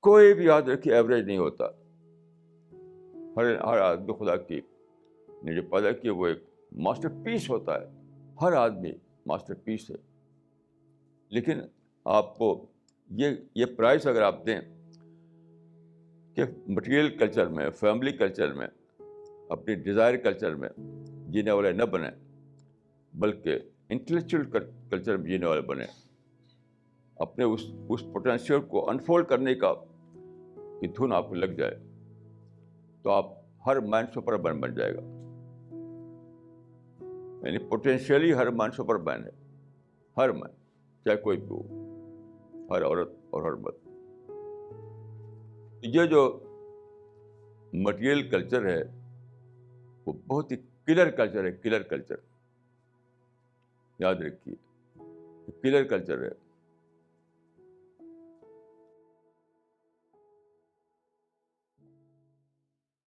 کوئی بھی یاد رکھیے ایوریج نہیں ہوتا. ہر آدمی خدا کی نے جو پیدا کیا وہ ایک ماسٹر پیس ہوتا ہے. ہر آدمی ماسٹر پیس ہے. لیکن آپ کو یہ پرائز اگر آپ دیں کہ مٹیریل کلچر میں, فیملی کلچر میں, اپنی ڈیزائر کلچر میں جینے والے نہ بنیں, بلکہ انٹلیکچوئل کلچر میں جینے والے بنیں, اپنے اس پوٹینشیل کو انفولڈ کرنے کا کہ دھن آپ کو لگ جائے, تو آپ ہر مین سپر مین بن جائے گا. یعنی پوٹینشیلی ہر مین سپر مین ہے, ہر مین, چاہے کوئی بھی ہو, ہر عورت اور ہر مرد. یہ جو مٹیریل کلچر ہے وہ بہت ہی کلر کلچر ہے, کلر کلچر. یاد رکھیے, کلر کلچر ہے.